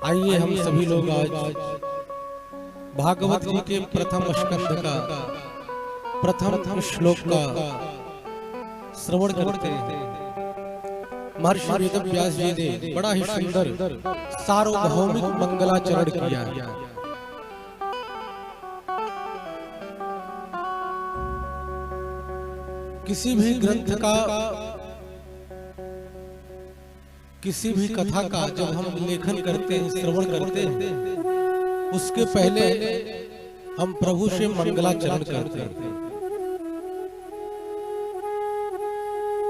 आइए हम सभी लोग आज भागवत जी के प्रथम स्कंद का प्रथम श्लोक का श्रवण करते हैं। महर्षि वेदव्यास जी ने बड़ा ही सुंदर सार्वभौमिक मंगलाचरण किया। किसी भी ग्रंथ का, किसी भी कथा का जब हम लेखन करते हैं, श्रवण करते हैं, उसके पहले हम प्रभु से मंगलाचरण करते हैं।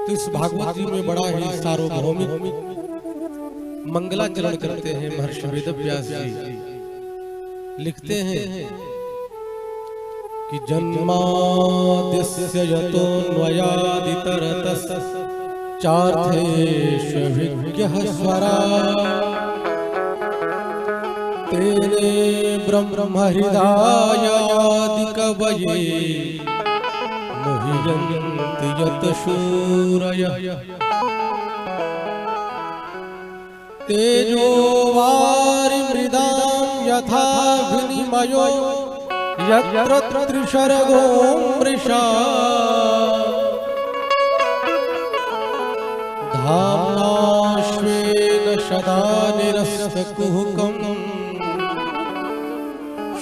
तो इस भागवत जी में बड़ा ही सार्वभौमिक मंगलाचरण करते हैं। महर्षि वेदव्यास जी लिखते हैं कि जन्माद्यस्य यतोऽन्वयादितरतश्च चार्थेष्वभिज्ञः स्वराट् तेने ब्रह्महृदायादिकवये मुह्यन्ति यतशूरयः तेजो वारिमृदां यथा विनिमयो यत्र त्रिशर्गो मृषा धाम्ना स्वेन सदा निरस्तकुहकम्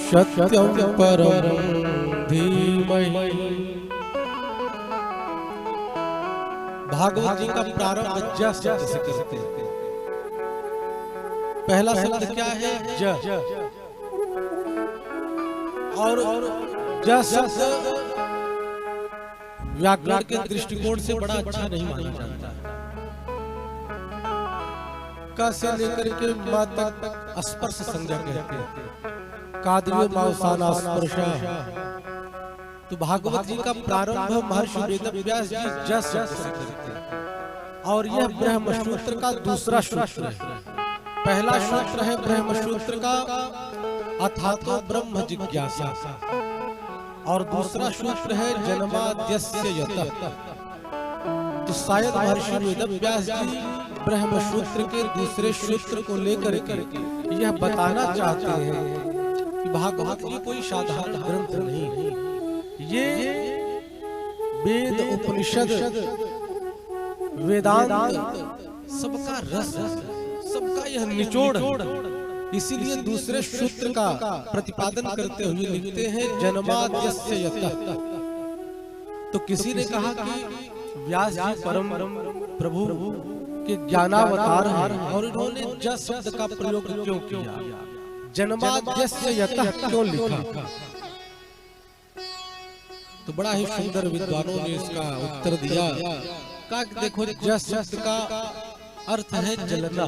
सत्यं परं धीमहि। भागवत जी का प्रारंभ ज शब्द से करते हैं। पहला शब्द क्या है? ज। और ज शब्द व्याकरण के दृष्टिकोण से बड़ा अच्छा नहीं माना जाता। क से लेकर के म तक स्पर्श संज्ञा कहते हैं। कादियो मावसाना स्पर्शा। तो भागवत जी का प्रारंभ महर्षि वेदव्यास जी ज शब्द से करते हैं। और यह ब्रह्मसूत्र का दूसरा सूत्र है। पहला सूत्र है ब्रह्मसूत्र का अथातो ब्रह्म जिज्ञासा, और दूसरा सूत्र है जन्माद्यस्य यतः। तो शायद महर्षि वेदव्यास जी ब्रह्मसूत्र के दूसरे सूत्र को लेकर के यह बताना चाहते हैं कि भागवत जी कोई साधारण ग्रंथ नहीं है। ये वेद, उपनिषद, वेदांत सबका रस, सबका यह निचोड़। इसीलिए दूसरे सूत्र का प्रतिपादन करते हुए लिखते हैं जन्माद्यस्य यतः। तो किसी ने कहा कि व्यास जी परम प्रभु के ज्ञानावतार हैं और इन्होंने ज शब्द का प्रयोग क्यों किया, जन्माद्यस्य यतः क्यों लिखा? तो बड़ा ही सुंदर विद्वानों ने इसका उत्तर दिया। कहा देखो, ज शब्द का अर्थ है जलना।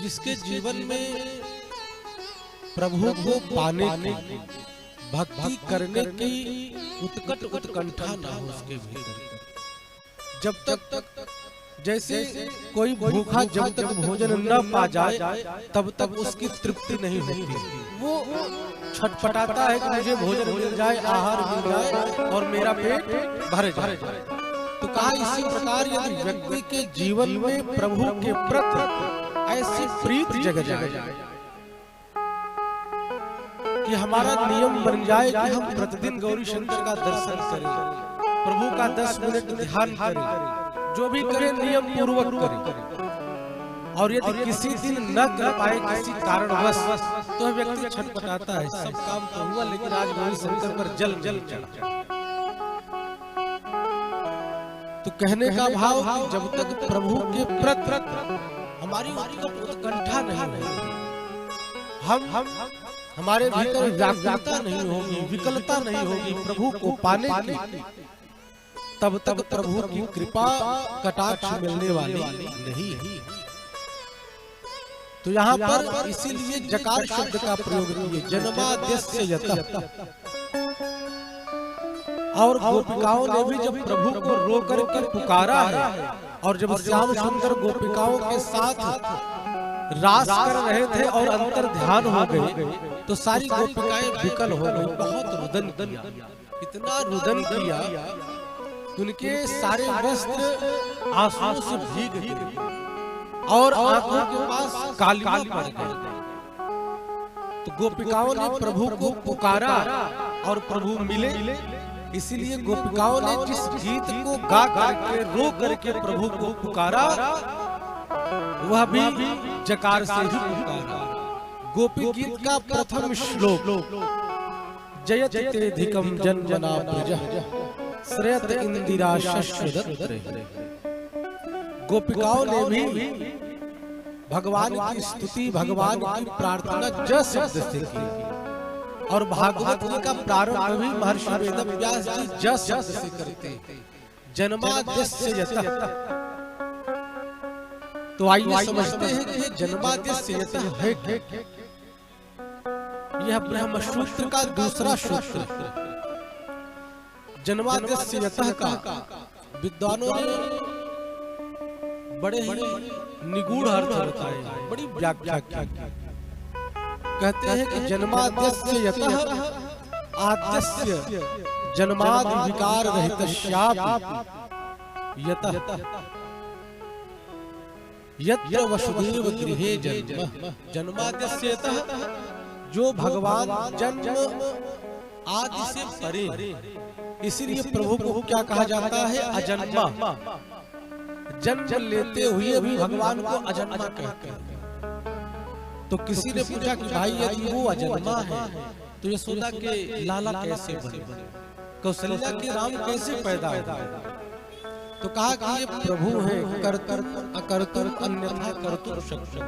जिसके जीवन में प्रभु को पाने की, भक्ति करने की उत्कट उत्कंठा ना हो उसके भीतर, जब तक जैसे कोई भूखा जब तक भोजन न पा जाए तब तक उसकी तृप्ति नहीं होती। वो छटपटाता है कि मुझे भोजन मिल जाए, आहार मिल जाए और मेरा पेट भर जाए। तो कहा इसी प्रकार यदि व्यक्ति के जीवन में प्रभु के प्रति ऐसी प्रीत जग जाए कि हमारा नियम बन जाए कि हम प्रतिदिन गौरी शंकर का दर्शन करें, प्रभु का 10 मिनट ध्यान करें, जो भी करें नियम पूर्वक करें। और यदि किसी दिन न कर पाए किसी कारणवश तो व्यक्ति छटपटाता है, सब काम तो हुआ लेकिन आज गौरी शंकर पर जल चढ़ा। तो कहने का भाव जब तक प्रभु के प्रति हमारी उत्कंठा नहीं है, हम हमारे भीतर व्याकुलता नहीं होगी, विकलता नहीं होगी प्रभु को पाने की, तब तक प्रभु की कृपा कटाक्ष मिलने वाली नहीं है। तो यहाँ पर इसीलिए जकार शब्द का प्रयोग किए, जन्माद्यस्य यतः। और गोपिकाओं ने भी जब प्रभु को रो करके पुकारा है, और जब श्याम सुंदर गोपिकाओं के साथ रास कर रहे थे और अंतर ध्यान हो गए, तो सारी गोपिकाएं विकल हो गई, बहुत रुदन किया, इतना रुदन किया उनके सारे वस्त्र आंसुओं से भीग गए। और आंखों के पास कालिमा पड़ गई। तो गोपिकाओं ने प्रभु को पुकारा और प्रभु मिले। इसीलिए गोपिकाओं ने जिस गीत को गा करके रो करके प्रभु को पुकारा, वह भी जकार से ही पुकारा। गोपी गीत का प्रथम श्लोक जयत तेधिकम जन्मना प्रजः श्रेयत इंदिरा शश्वदत्रे। गोपिकाओं ने भी भगवान की स्तुति, भगवान की प्रार्थना ज शब्द से की। और भागवत जी का प्रारंभ भी महर्षि वेदव्यास जी ज शब्द से करते हैं, जन्माद्यस्य यतः। तो आइए समझते हैं कि जन्माद्यस्य यतः है क्या। यह ब्रह्म सूत्र का दूसरा सूत्र। जन्माद्यस्य यतः का विद्वानों ने बड़े ही निगूढ़ अर्थ बताए, बड़ी व्याख्या की। कहते हैं कि जन्माद्यस्य यतः आद्यस्य जन्माद विकार रहितस्यापि यतः यत्र वसुदेव गृहे जन्म। जन्माद्यस्य यतः, जो भगवान जन्म आदि से परे, इसीलिए प्रभु को क्या कहा जाता है, अजन्मा। जन्म लेते हुए भी भगवान को अजन्मा कहते हैं। तो किसी ने पूछा कि भाई यदि वो अजन्मा है तो यशोदा के लाला कैसे बने, कौशल्या के राम कैसे पैदा हुए। तो कहा कि ये प्रभु है, कर्तुम अकर्तुम अन्यथा कर्तुम शक्ति,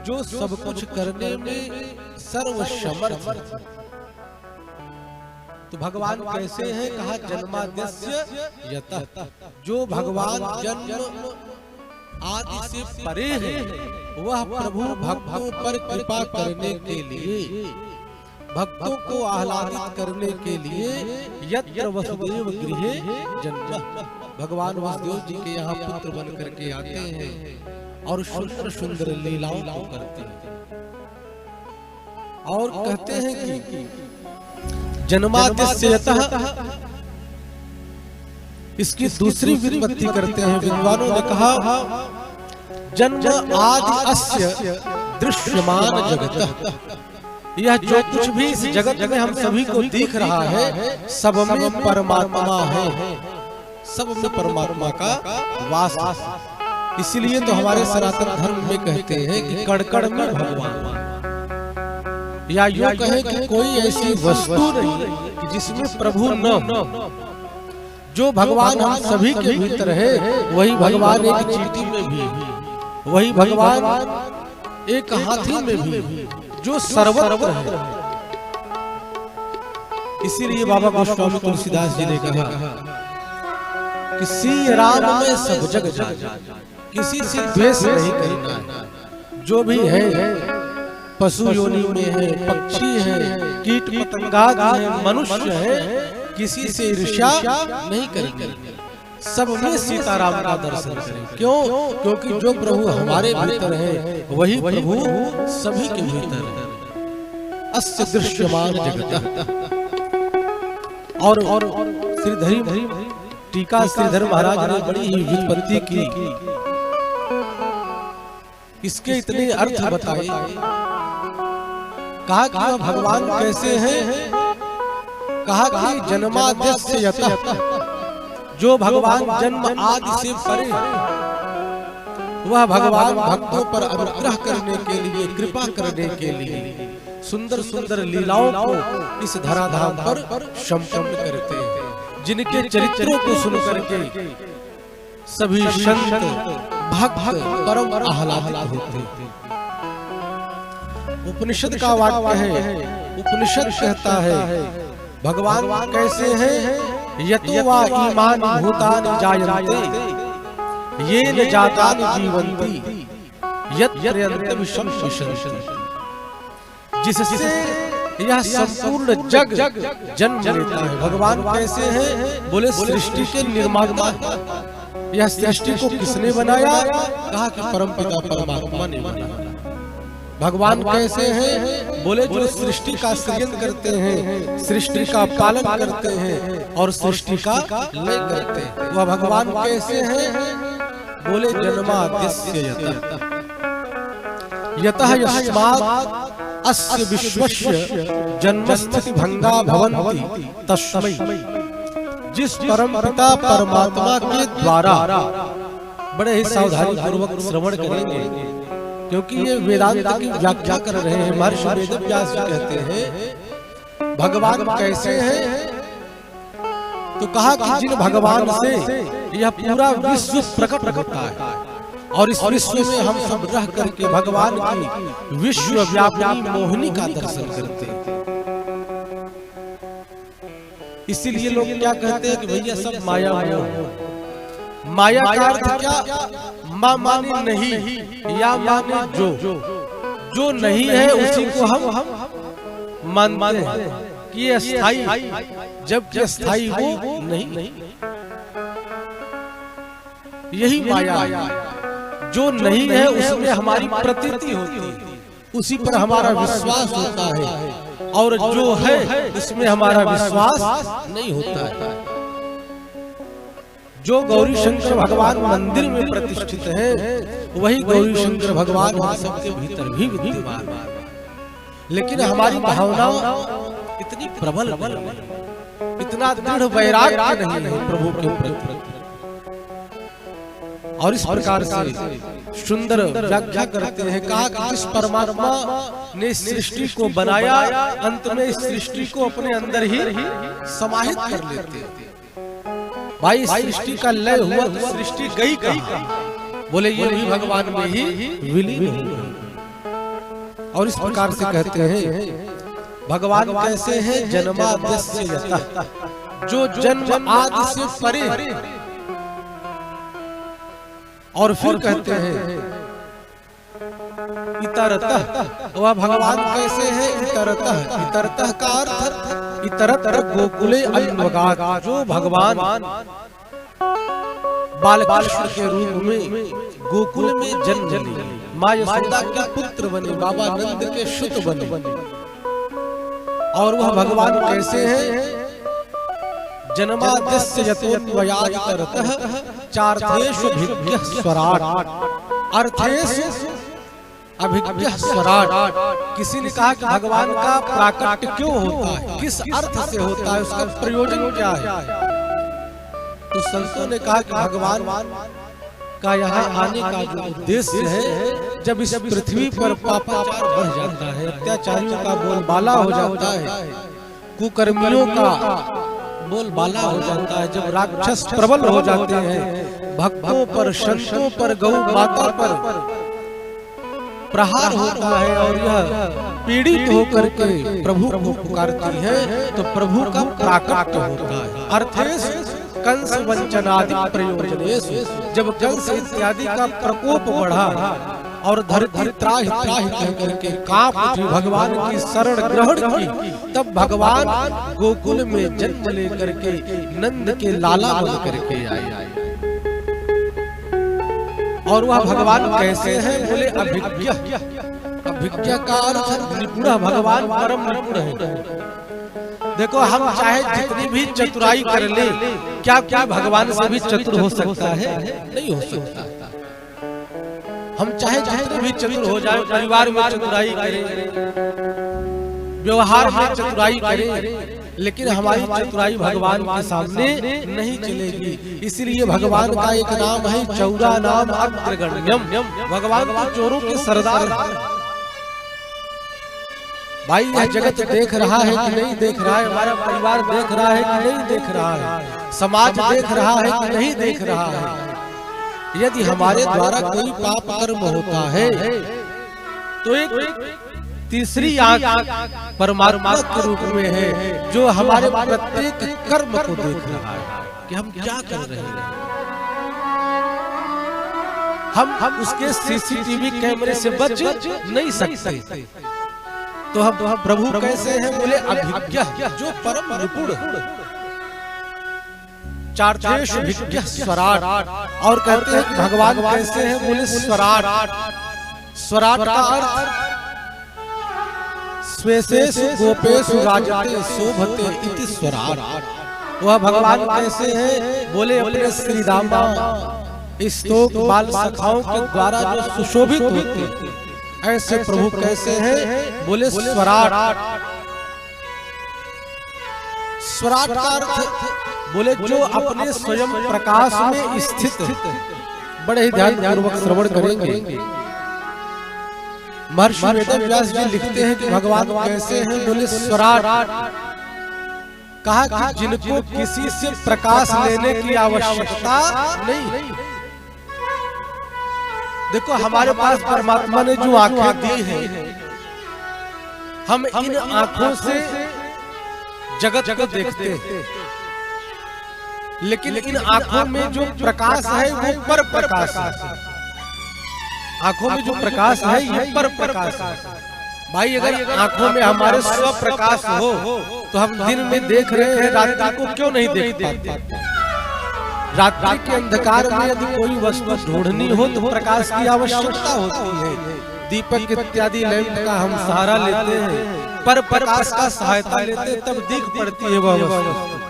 जो सब कुछ करने में सर्वसमर्थ। तो भगवान कैसे हैं, कहा जन्माद्यस्य यतः, जो भगवान जन्म आदि से परे है, वह प्रभु भक्तों पर कृपा करने के लिए, भक्तों को आह्लादित करने के लिए यत्र वसुदेव गृहे जन्म। भगवान वसुदेव जी के यहाँ पुत्र बन करके आते हैं और सुंदर सुंदर लीलाओं को करते हैं। और कहते हैं कि जन्माद्यस्य यतः, इसकी दूसरी व्युत्पत्ति करते हैं विद्वानों ने कहा, जन्म आदि अस्य दृश्यमान जगतः। यह जो कुछ भी इस जगत में हम सभी को दिख रहा है, सब में परमात्मा है, सब में परमात्मा का वास। इसीलिए तो हमारे सनातन धर्म में कहते हैं कि कण-कण में भगवान, या यूं कहें कि कोई ऐसी वस्तु नहीं कि जिसमें प्रभु न हो। जो भगवान हम सभी के भीतर है, वही भगवान एक चींटी में भी, वही भगवान एक हाथी में भी, जो सर्वत्र है। इसीलिए बाबा गोस्वामी तुलसीदास जी ने कहा कि सी राम में सब जग जाना, किसी से द्वेष नहीं करना। जो भी है, पशु योनि में है, पक्षी है, कीट पतंगादि है, मनुष्य है, किसी से ईर्ष्या नहीं करेंगे, सब में सीताराम का दर्शन करें। क्यों? क्योंकि जो प्रभु हमारे भीतर है, वही प्रभु सभी के भीतर है। अस्य दृश्यमान जगतः। और श्रीधरी टीका श्रीधर महाराज ने बड़ी ही व्युत्पत्ति की, इसके इतने अर्थ बताए। कहा कि भगवान कैसे हैं, कहा कि जन्माद्यस्य यतः, जो भगवान जन्म आदि से परे, वह भगवान भक्तों पर अनुग्रह करने के लिए, कृपा करने के लिए सुंदर सुंदर लीलाओं को इस धराधाम पर संपन्न करते हैं, जिनके चरित्रों को सुन करके सभी संत भक्त परम आह्लादित होते हैं। उपनिषद का वाक्य है, उपनिषद कहता है भगवान कैसे हैं, यतो वा ईमान भूतानि जायन्ते येन जातानि जीवन्ति यत्रयन्तं विशंसति। जिससे यह संपूर्ण जग जन्म लेता है। भगवान कैसे हैं, बोले सृष्टि के निर्माता। यह सृष्टि को किसने बनाया, कहा कि परमपिता परमात्मा ने बनाया। भगवान कैसे हैं, बोले जो सृष्टि का सृजन करते हैं, सृष्टि का पालन करते हैं और सृष्टि का लय करते हैं। वह भगवान कैसे हैं, बोले जन्माद्यस्य यतः यस्मात् अस्य विश्वस्य जन्मस्थिति भंगा भवन्ति तस्मै। जिस परम पिता परमात्मा के द्वारा, बड़े ही सावधानी पूर्वक श्रवण करेंगे क्योंकि ये वेदांत की व्याख्या कर रहे हैं। महर्षि वेदव्यास कहते हैं भगवान कैसे हैं, तो कहा कि जिन भगवान से यह पूरा विश्व प्रकट होता है और इस विश्व में हम सब रह करके भगवान की विश्वव्यापी मोहिनी का दर्शन करते हैं। इसीलिए लोग क्या कहते हैं कि भैया सब माया मोह। माया का अर्थ क्या? माँ माने नहीं या माने जो नहीं है उसी को हम मानते हैं कि ये अस्थाई, जबकि अस्थाई वो नहीं। यही माया जो नहीं है उसमें हमारी प्रतीति होती है, उसी पर हमारा विश्वास होता है, और जो है उसमें हमारा विश्वास नहीं होता है। जो गौरी शंकर भगवान मंदिर में प्रतिष्ठित है वही गौरी शंकर भगवान हम सबके भीतर भी विद्यमान है, लेकिन हमारी भावना इतनी प्रबल, इतना दृढ़ वैराग्य नहीं है प्रभु के प्रति। और इस प्रकार से सुंदर व्याख्या करते हैं, कहा कि इस परमात्मा ने सृष्टि को बनाया, अंत में इस सृष्टि को अपने अंदर ही समाहित कर लेते हैं। भाई सृष्टि का लय हुआ तो सृष्टि गई कहाँ? बोले ये भी भगवान में ही विलीन है। और इस प्रकार से कहते हैं भगवान कैसे हैं? जन्माद्यस्य यतः, जो जन्म आदि से परे। और फिर कहते हैं इतरतः, वह भगवान कैसे है? इतरतः, इतरतः का अर्थ इतरत्र गोकुले अन्वगात्, जो भगवान बालकृष्ण के रूप में गोकुल में जन्म लिए, माँ यशोदा के पुत्र बने, बाबा नंद के सुत बने। और वह भगवान कैसे है? जन्माद्यस्य यतोऽन्वयात् इतरतः चार्थेषु अभिज्ञः स्वराट्, अर्थेषु अभिज्ञः स्वराट्। किसी ने कहा कि भगवान का प्राकट्य क्यों होता है, किस अर्थ से होता है, उसका प्रयोजन क्या है? तो संतों ने कहा कि भगवान का यहाँ आने का जो उद्देश्य है, जब इस पृथ्वी पर पापाचार बढ़ जाता है, अत्याचारियों का बोलबाला हो जाता है, कुकर्मियों का बोलबाला हो जाता है, जब राक्षस प्रबल हो जाते हैं, भक्तों पर, संतों पर, गौ माता पर प्रहार होता है और यह पीड़ित होकर के प्रभु को पुकारती है, तो प्रभु का प्राकट्य होता है। अर्थेषु कंस वंचनादि प्रयोजनेषु, जब कंस इत्यादि का प्रकोप बढ़ा और धरती त्राहि त्राहि कह करके कांप उठी, भगवान की शरण ग्रहण की, तब भगवान गोकुल में जन्म लेकर के नंद के लाला बन करके आए। और वह भगवान कैसे हैं? बोले अभिज्ञ। अभिज्ञ का अर्थ निपुण, भगवान परम निपुण है। देखो हम चाहे जितनी भी चतुराई कर ले, क्या भगवान से भी चतुर हो सकता है? नहीं हो सकता। हम चाहे जितने भी चतुर हो जाए, परिवार में चतुराई करें, व्यवहार में चतुराई करें, लेकिन हमारी चतुराई भगवान के सामने नहीं चलेगी। इसलिए भगवान का एक नाम है चौरा नाम अग्रगण्यम, भगवान तो चोरों के सरदार। भाई यह जगत देख रहा है कि नहीं देख रहा है, हमारा परिवार देख रहा है कि नहीं देख रहा है, समाज देख रहा है कि नहीं देख रहा है। यदि हमारे द्वारा कोई पाप कर्म होता है तो एक तीसरी आंख परमात्मा के रूप में है, जो हमारे प्रत्येक कर्म को देख रहा है कि हम क्या कर रहे हैं। हम उसके सीसीटीवी कैमरे से बच नहीं सकते। तो हम प्रभु कैसे हैं? बोले अभिज्ञ, जो परम निपुण, चार्थेषु अभिज्ञः स्वराट्। और कहते हैं कि भगवान कैसे हैं? बोले स्वराट्। स्वराट् का अर्थ स्वेशेषु गोपेषु राजते शोभते इति स्वराट्। वह भगवान कैसे हैं? बोले अपने श्री दामा इस स्तोक बाल सखाओं के द्वारा जो सुशोभित होते हैं, ऐसे प्रभु कैसे हैं? बोले स्वराट। स्वराट का अर्थ बोले जो अपने स्वयं प्रकाश में स्थित है। बड़े ही ध्यान पूर्वक श्रवण करेंगे। महर्षि वेदव्यास जी लिखते हैं कि भगवान कैसे हैं? बोले स्वराट। कहा कि जिनको किसी से प्रकाश लेने की आवश्यकता नहीं। देखो हमारे पास परमात्मा ने जो आंखें दी हैं, हम इन आंखों से जगत को देखते हैं, लेकिन इन आंखों में जो प्रकाश है वो पर प्रकाश है। आंखों में जो प्रकाश है ये पर प्रकाश है। भाई अगर आंखों में हमारे स्व प्रकाश हो तो हम दिन में देख रहे हैं, रात्रि को क्यों नहीं देख पाते? रात्रि के अंधकार में यदि कोई वस्तु ढूंढनी हो तो प्रकाश की आवश्यकता होती है। दीपक इत्यादि लैंप का हम सहारा लेते हैं, पर प्रकाश का सहायता लेते तब दिख पड़ती है वह वस्तु।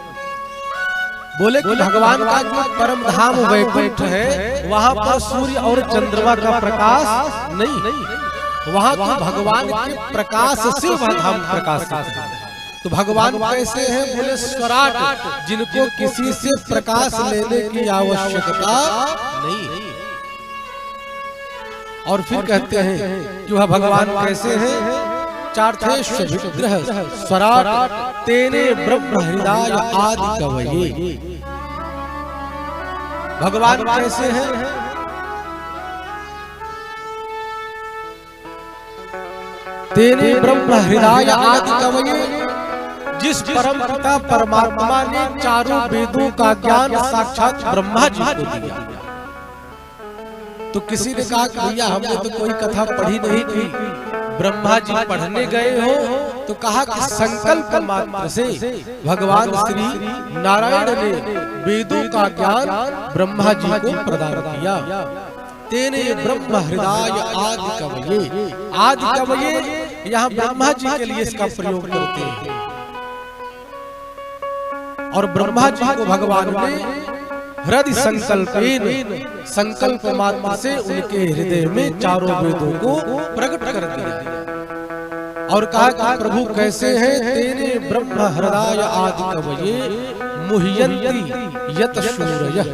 बोले कि भगवान का जो परम धाम वैकुंठ है, वहाँ पर सूर्य और चंद्रमा का प्रकाश नहीं, वहाँ तो भगवान के प्रकाश से वह धाम प्रकाशित है। तो भगवान कैसे हैं? बोले स्वराट, जिनको किसी से प्रकाश लेने की आवश्यकता नहीं। और फिर कहते हैं कि वह भगवान कैसे हैं? चार्थेश विग्रह स्वराट तेने ब्रह्म हृदय आदि कवये। भगवान कैसे हैं? तेने ब्रह्म हृदय आदि कवये। जिस परम पिता परमात्मा ने चारों वेदों का ज्ञान साक्षात ब्रह्मा जी को दिया। तो किसी ने कहा कि भैया हमने तो कोई कथा पढ़ी नहीं थी, ब्रह्मा जी पढ़ने गए हो? तो कहा कि संकल्प मात्र से भगवान श्री नारायण ने वेदों का ज्ञान ब्रह्मा जी को प्रदान किया। तेने ब्रह्म हृदय आदि कवये। आदि कवये यहाँ ब्रह्मा जी के लिए इसका प्रयोग करते हैं। और ब्रह्मा जी को भगवान ने हृदय संकल्प मात्र से उनके हृदय में चारों वेदों को प्रकट कर दिया। और कहा कि प्रभु कैसे हैं? तेने ब्रह्म हृदय आदि कवये मुह्यन्ति यत शूरयः।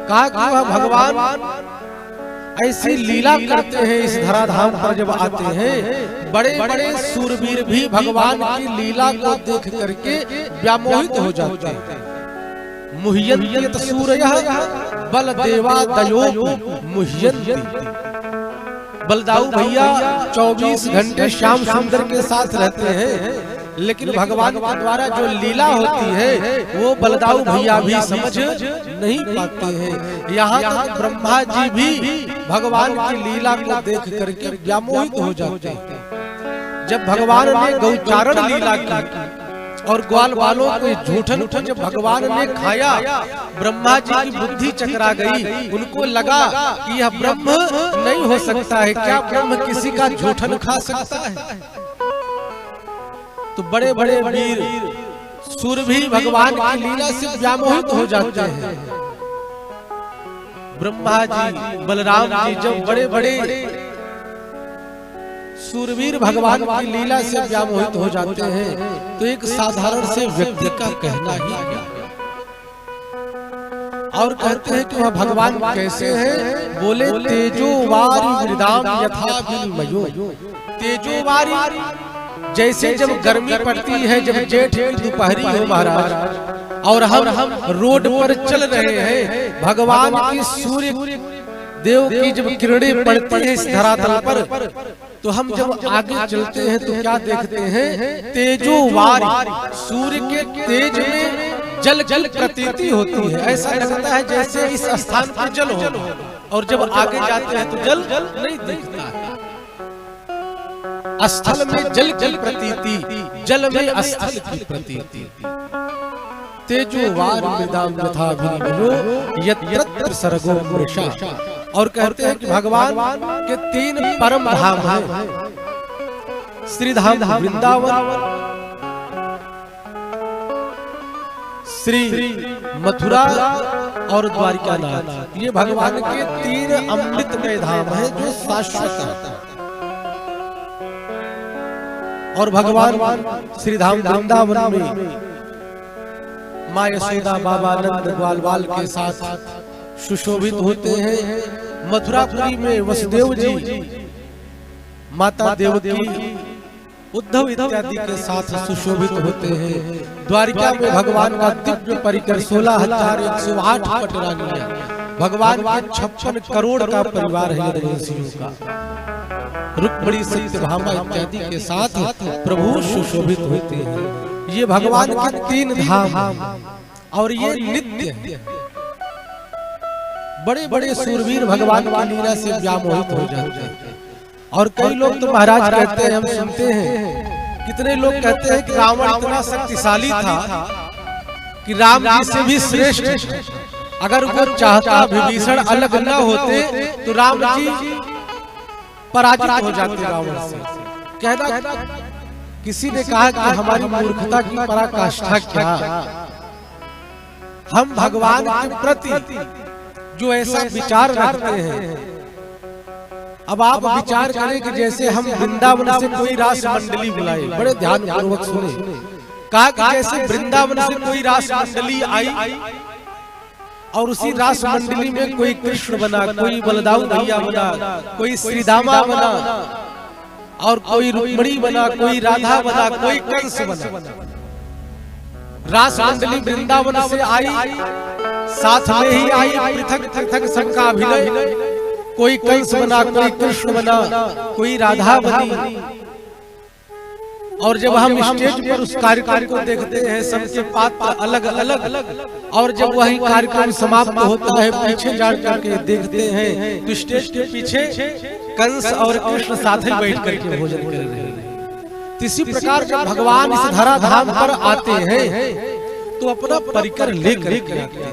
कहा कि वह भगवान ऐसी लीला करते हैं इस धराधाम पर जब आते हैं। बड़े बड़े सूरवीर भी भगवान की लीला को देख करके व्यामोहित हो जाते हैं। मुह्यन्ति सूरयः बलदेवादयो मुह्यन्ति। बलदाऊ भैया 24 घंटे श्याम सुंदर के साथ रहते हैं, लेकिन भगवान के द्वारा जो लीला होती है वो बलदाऊ भैया भी समझ नहीं पाते हैं। यहाँ तक ब्रह्मा जी भी भगवान की लीला को देख करके व्यामोहित हो जाते हैं। जब भगवान ने गौचारण लीला की और ग्वाल वालों को झूठन को जब भगवान ने खाया, ब्रह्मा जी की बुद्धि चकरा गई। उनको लगा कि यह ब्रह्म नहीं हो सकता है, क्या ब्रह्म किसी का झूठन खा सकता है? तो बड़े बड़े वीर सूर भी भगवान की लीला से व्यामोहित हो जाते हैं। ब्रह्मा जी बलराम जी जब बड़े बड़े सूरवीर भगवान की लीला से व्यामोहित हो जाते हैं, तो एक साधारण से व्यक्ति का कहना ही क्या। और कहते हैं कि वह भगवान कैसे हैं? बोले तेजोवारी मृदाम यथा विनिमयो। तेजोवारी जैसे जब गर्मी पड़ती है, जब जेठ की दोपहरी हो महाराज, और हम रोड पर चल रहे हैं, भगवान की सूर्य देव की जब किरणें पड़ती है इस धरातल पर, तो हम जब आगे चलते हैं तो क्या देखते हैं? तेजोवारी, सूर्य के तेज में जल जल प्रतीति होती है। ऐसा लगता है जैसे इस स्थान पर जल हो, और जब आगे जाते हैं तो जल नहीं दिखता है। स्थल में जल की प्रतीति, जल में स्थल की प्रतीति। तेजोवार मृदाम यथा विनिमयो यत्र सर्गो मृषा। और कहते हैं कि भगवान के 3 परम धाम हैं। श्री धाम वृंदावन, श्री मथुरा और द्वारिकानाथ। ये भगवान के 3 अमृतमय धाम है जो शाश्वत है। और भगवान श्री धाम वृंदावन में माँ यशोदा बाबा नंद ग्वाल के साथ सुशोभित होते हैं। मथुरापुरी में वसुदेव जी, माता देवकी, उद्धव इत्यादि के साथ सुशोभित होते हैं। द्वारिका में भगवान का दिव्य परिकर 16,108 पटरानियां, भगवान के 56 करोड़ का परिवार है ऋषियों का। रुक्मिणी सत्यभामा इत्यादि के साथ प्रभु सुशोभित होते हैं। ये भगवान के 3 धाम और ये नित्य है। बड़े बड़े सूरवीर भगवान की लीला से व्यामोहित हो जाते हैं। और कई लोग तो महाराज कहते हैं, हम सुनते हैं, कितने लोग कहते हैं कि रावण इतना शक्तिशाली था कि राम जी से भी श्रेष्ठ, अगर वो चाहता विभीषण अलग न होते तो राम जी पराजित हो जाते रावण से। कहना किसी ने कहा कि हमारी मूर्खता की पराकाष्ठा क्या, हम भगवान के प्रति जो ऐसा विचार रखते हैं। अब आप विचार करें कि जैसे हम वृंदावन से कोई रास मंडली बुलाए, बड़े ध्यान पूर्वक सुने, कहा कि जैसे वृंदावन से कोई रास मंडली आई और उसी रास मंडली में कोई कृष्ण बना, कोई बलदाऊ भैया बना, कोई श्रीदामा बना, और कोई रुक्मिणी बना, कोई राधा बना, कोई कंस बना। रास मंडली वृंदावन से आई, साथ में ही आई पृथक पृथक सबका अभिनय, कोई कंस बना, कोई कृष्ण बना, कोई राधा बनी। और जब हम स्टेज पर उस कार्यक्रम को देखते हैं, सबके पात्र अलग अलग, और जब वही कार्यक्रम समाप्त होता है, पीछे जा करके देखते हैं तो स्टेज के पीछे कंस और कृष्ण साथ ही बैठ करके भोजन कर रहे हैं। इसी प्रकार जब भगवान इस धराधाम पर आते हैं तो अपना परिकर लेकर आते हैं।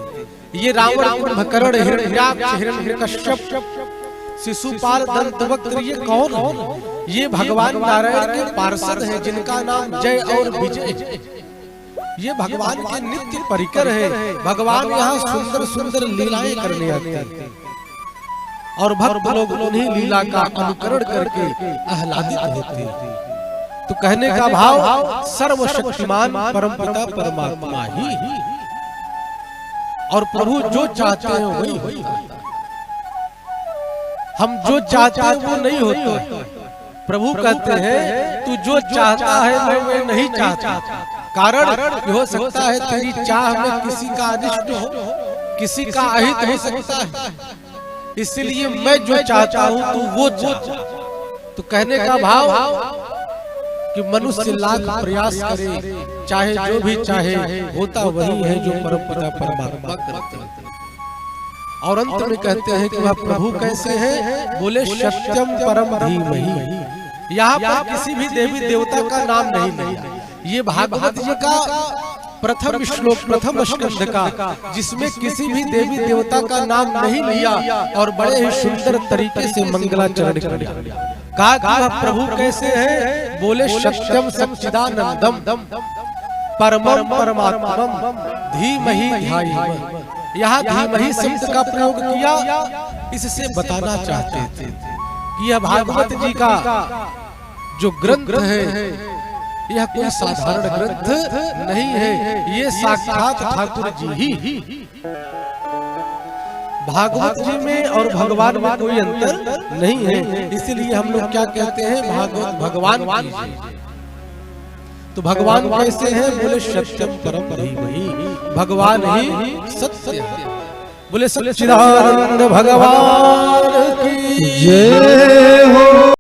ये रावण, कुंभकर्ण, हिरण्याक्ष, हिरण्यकश्यप, शिशुपाल, दंतवक्त्र, ये कौन है? ये भगवान नारायण के पार्षद हैं, जिनका नाम जय और विजय। ये भगवान के नित्य परिकर है। भगवान यहाँ सुंदर सुंदर लीलाएं करने आते हैं और भक्त लोग उन्हीं लीला का अनुकरण करके आह्लादित होते हैं। तो कहने का भाव, सर्वशक्तिमान परमपिता परमात्मा ही, और प्रभु जो चाहते हैं वही होता है। हम जो चाहते हैं वो नहीं होता। प्रभु कहते हैं तू जो चाहता है मैं वो नहीं चाहता। कारण हो सकता है तेरी चाह में किसी का अनिष्ट हो, किसी का अहित हो सकता है, इसलिए मैं जो चाहता हूँ तू वो चाह। तो कहने का भाव कि मनुष्य लाख प्रयास करे, चाहे जो भी चाहे, होता वही है जो परमपिता परमात्मा करते हैं। और अंत में कहते हैं कि वह प्रभु कैसे हैं? बोले सत्यम परम धीमहि। यहाँ पर किसी भी देवी देवता का नाम नहीं लिया। ये भागवत जी का प्रथम श्लोक, प्रथम स्कंध का, जिसमें किसी भी देवी देवता का नाम नहीं लिया और बड़े ही सुंदर तरीके से मंगलाचरण किया। कहा प्रभु कैसे हैं? बोले सत्यम सच्चिदानंदम परमं परमात्मम धीमहि ध्यायेम। यहाँ धीमहि शब्द का प्रयोग किया, इससे बताना चाहते थे कि यह भागवत जी का जो ग्रंथ है यह कोई साधारण ग्रंथ नहीं है, ये साक्षात ठाकुर जी ही। भागवत जी में और भगवान में कोई अंतर नहीं है, इसलिए हम लोग क्या कहते हैं? भागवत भगवान की। तो भगवान कैसे हैं? बोले सत्यम परम धीमहि, भगवान ही सत्य है। बोले सच्चिदानंद भगवान की जय।